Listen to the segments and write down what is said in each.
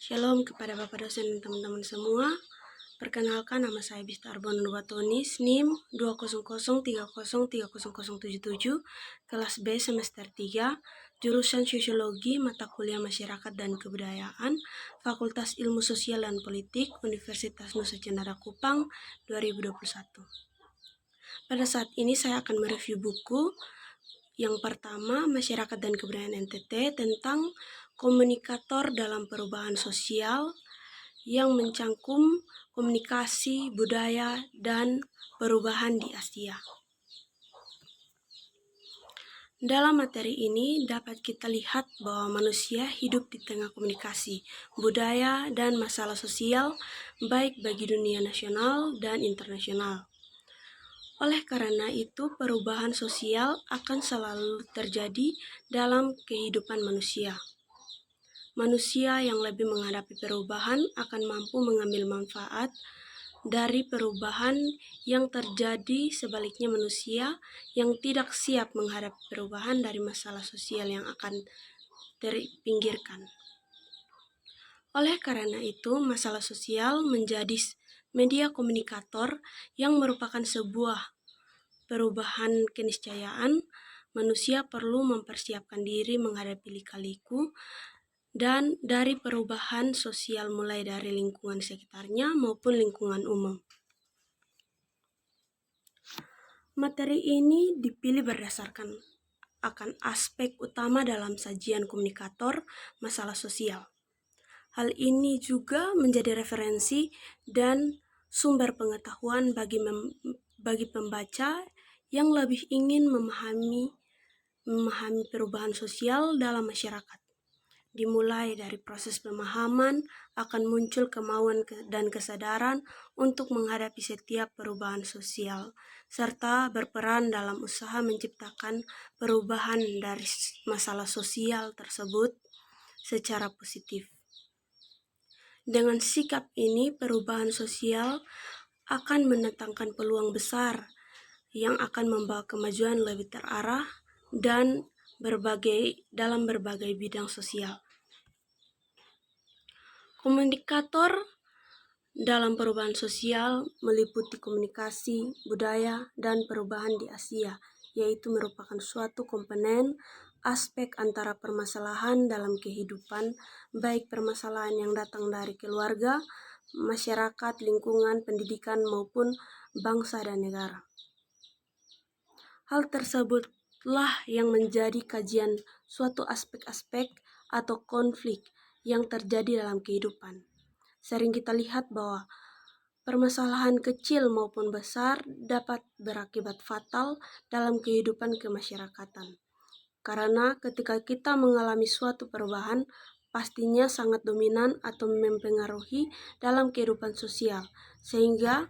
Shalom kepada Bapak dosen dan teman-teman semua. Perkenalkan, nama saya Bista Arbon Nurwatonis, NIM 20030300077, kelas B semester 3, jurusan Sosiologi, mata kuliah Masyarakat dan Kebudayaan, Fakultas Ilmu Sosial dan Politik, Universitas Nusa Cendana Kupang, 2021. Pada saat ini saya akan mereview buku. Yang pertama, Masyarakat dan Kebudayaan NTT tentang komunikator dalam perubahan sosial yang mencangkum komunikasi, budaya, dan perubahan di Asia. Dalam materi ini dapat kita lihat bahwa manusia hidup di tengah komunikasi, budaya, dan masalah sosial baik bagi dunia nasional dan internasional. Oleh karena itu, perubahan sosial akan selalu terjadi dalam kehidupan manusia. Manusia yang lebih menghadapi perubahan akan mampu mengambil manfaat dari perubahan yang terjadi. Sebaliknya, manusia yang tidak siap menghadapi perubahan dari masalah sosial yang akan terpinggirkan. Oleh karena itu, masalah sosial menjadi media komunikator yang merupakan sebuah perubahan keniscayaan. Manusia perlu mempersiapkan diri menghadapi lika-liku dan dari perubahan sosial mulai dari lingkungan sekitarnya maupun lingkungan umum. Materi ini dipilih berdasarkan akan aspek utama dalam sajian komunikator masalah sosial. Hal ini juga menjadi referensi dan sumber pengetahuan bagi pembaca yang lebih ingin memahami perubahan sosial dalam masyarakat. Dimulai dari proses pemahaman, akan muncul kemauan dan kesadaran untuk menghadapi setiap perubahan sosial, serta berperan dalam usaha menciptakan perubahan dari masalah sosial tersebut secara positif. Dengan sikap ini, perubahan sosial akan mendatangkan peluang besar yang akan membawa kemajuan lebih terarah dan dalam berbagai bidang sosial. Komunikator dalam perubahan sosial meliputi komunikasi, budaya, dan perubahan di Asia, yaitu merupakan suatu komponen aspek antara permasalahan dalam kehidupan, baik permasalahan yang datang dari keluarga, masyarakat, lingkungan, pendidikan, maupun bangsa dan negara. Hal tersebutlah yang menjadi kajian suatu aspek-aspek atau konflik yang terjadi dalam kehidupan. Sering kita lihat bahwa permasalahan kecil maupun besar dapat berakibat fatal dalam kehidupan kemasyarakatan. Karena ketika kita mengalami suatu perubahan, pastinya sangat dominan atau mempengaruhi dalam kehidupan sosial, sehingga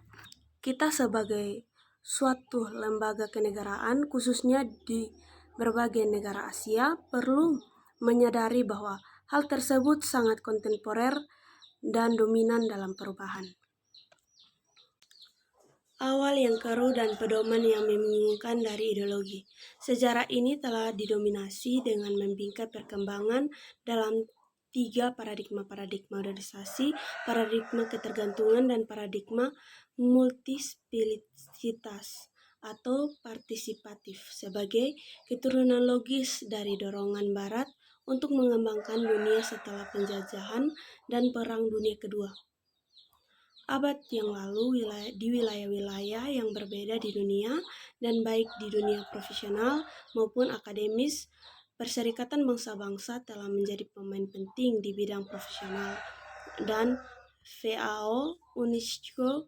kita sebagai suatu lembaga kenegaraan, khususnya di berbagai negara Asia, perlu menyadari bahwa hal tersebut sangat kontemporer dan dominan dalam perubahan. Awal yang keruh dan pedoman yang membingungkan dari ideologi. Sejarah ini telah didominasi dengan membingkai perkembangan dalam 3 paradigma organisasi, paradigma ketergantungan, dan paradigma multispilisitas atau partisipatif sebagai keturunan logis dari dorongan Barat untuk mengembangkan dunia setelah penjajahan dan Perang Dunia Kedua. Abad yang lalu, di wilayah-wilayah yang berbeda di dunia, dan baik di dunia profesional maupun akademis, Perserikatan Bangsa-Bangsa telah menjadi pemain penting di bidang profesional, dan FAO, UNESCO,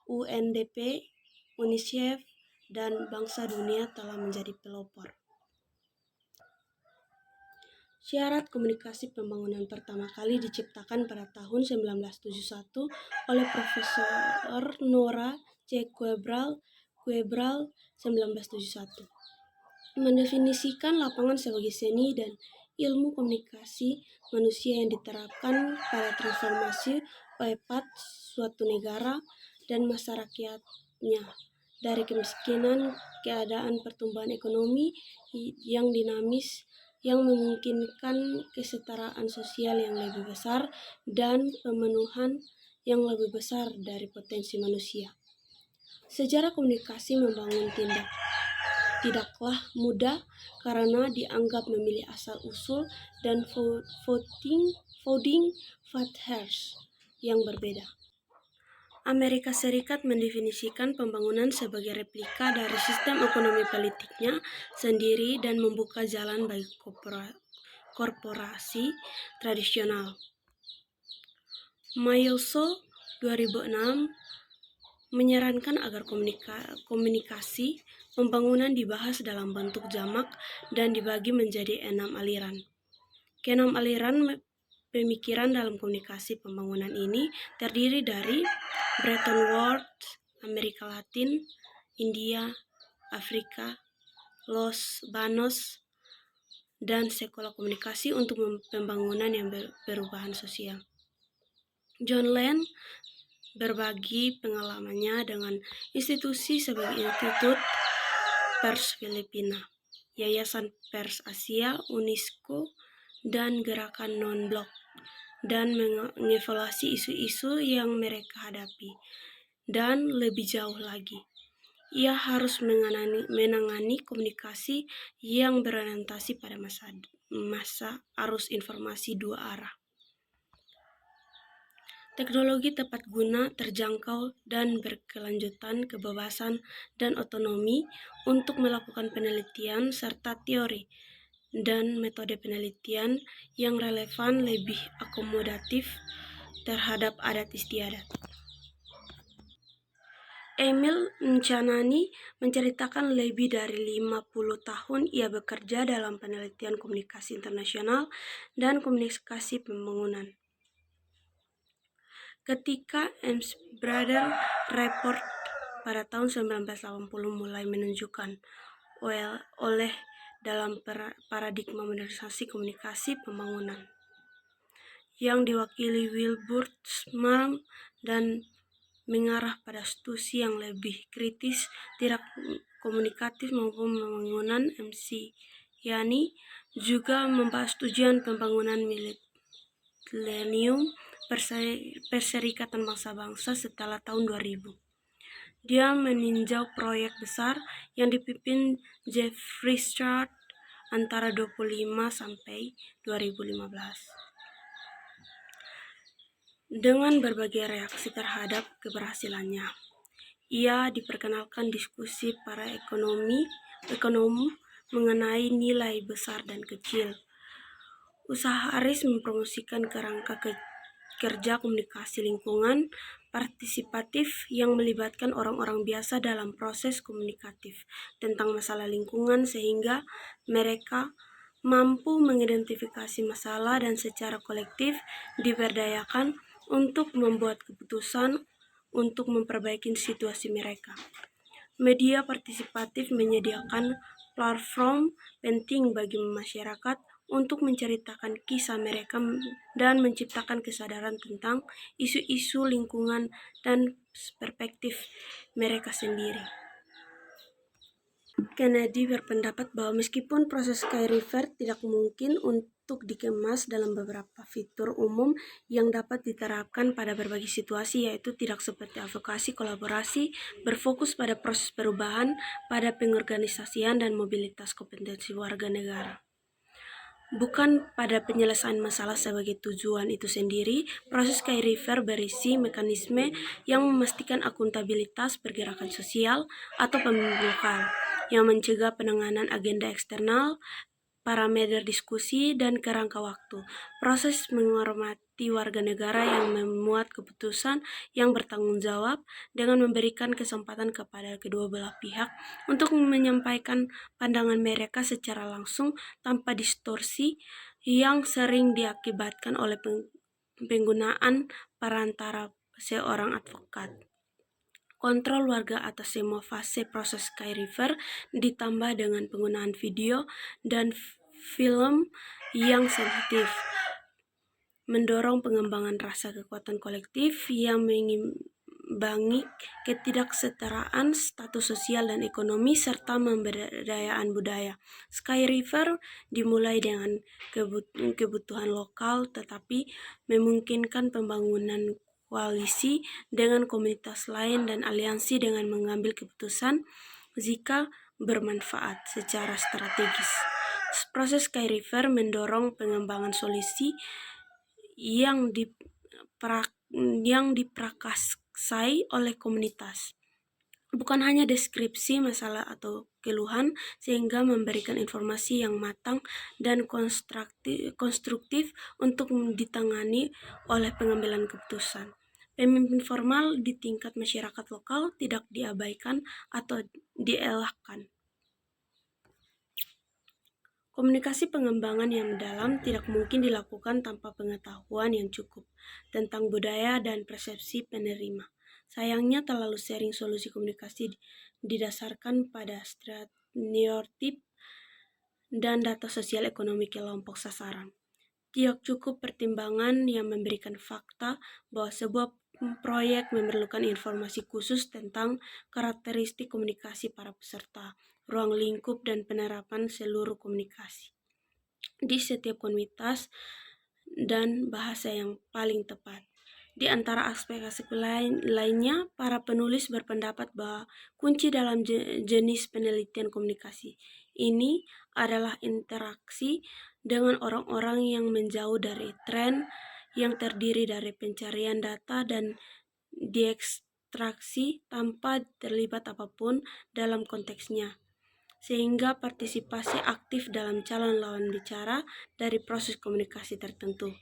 UNDP, UNICEF, dan bangsa dunia telah menjadi pelopor. Syarat komunikasi pembangunan pertama kali diciptakan pada tahun 1971 oleh Profesor Nora C. Quebrel 1971. Mendefinisikan lapangan sebagai seni dan ilmu komunikasi manusia yang diterapkan pada transformasi cepat suatu negara dan masyarakatnya dari kemiskinan, keadaan pertumbuhan ekonomi yang dinamis yang memungkinkan kesetaraan sosial yang lebih besar dan pemenuhan yang lebih besar dari potensi manusia. Sejarah komunikasi membangun tidaklah mudah karena dianggap memilih asal-usul dan founding fathers yang berbeda. Amerika Serikat mendefinisikan pembangunan sebagai replika dari sistem ekonomi politiknya sendiri dan membuka jalan bagi korporasi tradisional. Mayoso 2006 menyarankan agar komunikasi pembangunan dibahas dalam bentuk jamak dan dibagi menjadi 6 aliran. Keenam aliran pemikiran dalam komunikasi pembangunan ini terdiri dari Bretton Woods, Amerika Latin, India, Afrika, Los Banos, dan Sekolah Komunikasi untuk pembangunan yang perubahan sosial. John Land berbagi pengalamannya dengan institusi sebagai Institut Pers Filipina, Yayasan Pers Asia, UNESCO, dan Gerakan Non-Blok, dan mengevaluasi isu-isu yang mereka hadapi. Dan lebih jauh lagi, ia harus menangani komunikasi yang berorientasi pada masa arus informasi dua arah. Teknologi tepat guna, terjangkau, dan berkelanjutan, kebebasan, dan otonomi untuk melakukan penelitian serta teori dan metode penelitian yang relevan lebih akomodatif terhadap adat istiadat. Emil Nchanani menceritakan lebih dari 50 tahun ia bekerja dalam penelitian komunikasi internasional dan komunikasi pembangunan. Ketika Ames Brother Report pada tahun 1980 mulai menunjukkan oleh dalam paradigma modernisasi komunikasi pembangunan yang diwakili Wilbur Smarm dan mengarah pada studi yang lebih kritis, tidak komunikatif maupun pembangunan. MC Yani juga membahas tujuan pembangunan milenium Perserikatan Bangsa-Bangsa setelah tahun 2000. Dia meninjau proyek besar yang dipimpin Jeffrey Sachs antara 25 sampai 2015. Dengan berbagai reaksi terhadap keberhasilannya, ia diperkenalkan diskusi para ekonom mengenai nilai besar dan kecil. Usaha Aris mempromosikan kerangka kerja komunikasi lingkungan partisipatif yang melibatkan orang-orang biasa dalam proses komunikatif tentang masalah lingkungan sehingga mereka mampu mengidentifikasi masalah dan secara kolektif diberdayakan untuk membuat keputusan untuk memperbaiki situasi mereka. Media partisipatif menyediakan platform penting bagi masyarakat untuk menceritakan kisah mereka dan menciptakan kesadaran tentang isu-isu lingkungan dan perspektif mereka sendiri. Kennedy berpendapat bahwa meskipun proses Sky River tidak mungkin untuk dikemas dalam beberapa fitur umum yang dapat diterapkan pada berbagai situasi, yaitu tidak seperti advokasi kolaborasi, berfokus pada proses perubahan, pada pengorganisasian dan mobilitas kompetensi warga negara. Bukan pada penyelesaian masalah sebagai tujuan itu sendiri, proses Sky River berisi mekanisme yang memastikan akuntabilitas pergerakan sosial atau pemimpin lokal, yang mencegah penanganan agenda eksternal, parameter diskusi, dan kerangka waktu. Proses menghormati warga negara yang memuat keputusan yang bertanggung jawab dengan memberikan kesempatan kepada kedua belah pihak untuk menyampaikan pandangan mereka secara langsung tanpa distorsi yang sering diakibatkan oleh penggunaan perantara seorang advokat. Kontrol warga atas semua fase proses Sky River ditambah dengan penggunaan video dan film yang sensitif, mendorong pengembangan rasa kekuatan kolektif yang mengimbangi ketidaksetaraan status sosial dan ekonomi serta pemberdayaan budaya. Sky River dimulai dengan kebutuhan lokal tetapi memungkinkan pembangunan koalisi dengan komunitas lain dan aliansi dengan mengambil keputusan jika bermanfaat secara strategis. Proses Sky River mendorong pengembangan solusi yang diprakasai oleh komunitas, bukan hanya deskripsi masalah atau keluhan, sehingga memberikan informasi yang matang dan konstruktif untuk ditangani oleh pengambilan keputusan. Pemimpin formal di tingkat masyarakat lokal tidak diabaikan atau dielakkan. Komunikasi pengembangan yang mendalam tidak mungkin dilakukan tanpa pengetahuan yang cukup tentang budaya dan persepsi penerima. Sayangnya, terlalu sering solusi komunikasi didasarkan pada stereotip dan data sosial ekonomi kelompok sasaran. Tidak cukup pertimbangan yang memberikan fakta bahwa sebuah proyek memerlukan informasi khusus tentang karakteristik komunikasi para peserta, ruang lingkup, dan penerapan seluruh komunikasi di setiap komunitas dan bahasa yang paling tepat. Di antara aspek-aspek lainnya, para penulis berpendapat bahwa kunci dalam jenis penelitian komunikasi ini adalah interaksi dengan orang-orang yang menjauh dari tren, yang terdiri dari pencarian data dan diekstraksi tanpa terlibat apapun dalam konteksnya, sehingga partisipasi aktif dalam calon lawan bicara dari proses komunikasi tertentu.